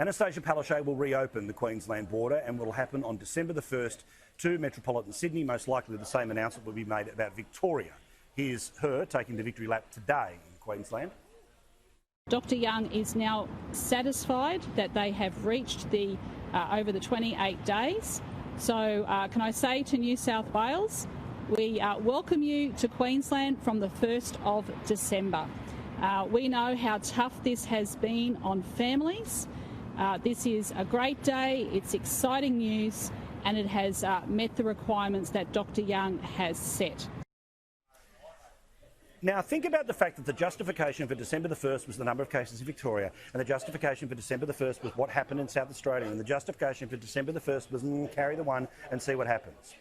Annastacia Palaszczuk will reopen the Queensland border and will happen on December the 1st to metropolitan Sydney. Most likely the same announcement will be made about Victoria. Here's her taking the victory lap today in Queensland. Dr Young is now satisfied that they have reached the over the 28 days. So can I say to New South Wales, we welcome you to Queensland from the 1st of December. We know how tough this has been on families. This is a great day, it's exciting news, and it has met the requirements that Dr Young has set. Now, think about the fact that the justification for December the 1st was the number of cases in Victoria, and the justification for December the 1st was what happened in South Australia, and the justification for December the 1st was carry the one and see what happens.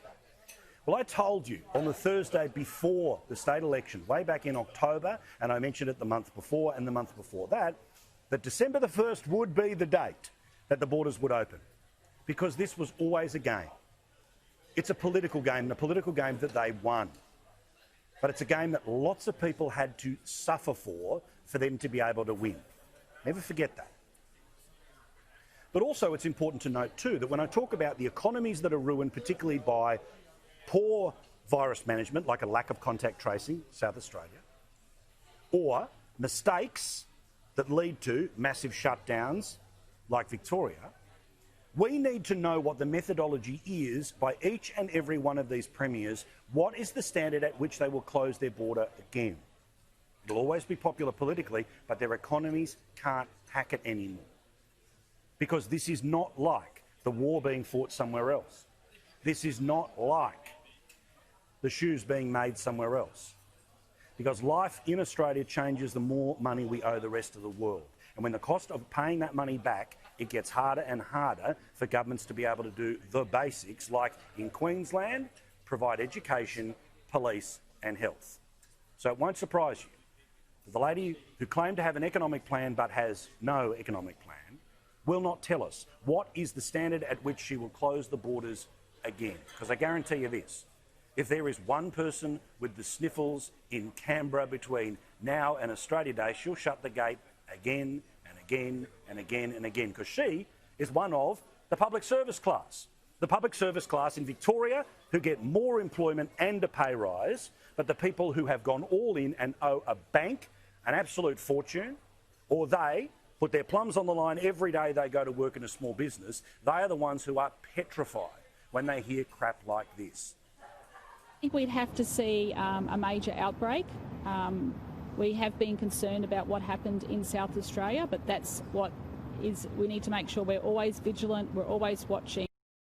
Well, I told you on the Thursday before the state election, way back in October, and I mentioned it the month before and the month before that December the 1st would be the date that the borders would open, because this was always a game. It's a political game, and a political game that they won. But it's a game that lots of people had to suffer for them to be able to win. Never forget that. But also it's important to note too that when I talk about the economies that are ruined, particularly by poor virus management, like a lack of contact tracing, South Australia, or mistakes that lead to massive shutdowns, like Victoria, we need to know what the methodology is by each and every one of these premiers. What is the standard at which they will close their border again? It'll always be popular politically, but their economies can't hack it anymore. Because this is not like the war being fought somewhere else. This is not like the shoes being made somewhere else. Because life in Australia changes the more money we owe the rest of the world. And when the cost of paying that money back, it gets harder and harder for governments to be able to do the basics, like in Queensland, provide education, police and health. So it won't surprise you that the lady who claimed to have an economic plan but has no economic plan will not tell us what is the standard at which she will close the borders again. Because I guarantee you this, if there is one person with the sniffles in Canberra between now and Australia Day, she'll shut the gate again and again and again and again, because she is one of the public service class. The public service class in Victoria who get more employment and a pay rise, but the people who have gone all in and owe a bank an absolute fortune, or they put their plums on the line every day they go to work in a small business, they are the ones who are petrified when they hear crap like this. I think we'd have to see a major outbreak. We have been concerned about what happened in South Australia, but that's what is, we need to make sure we're always vigilant, we're always watching.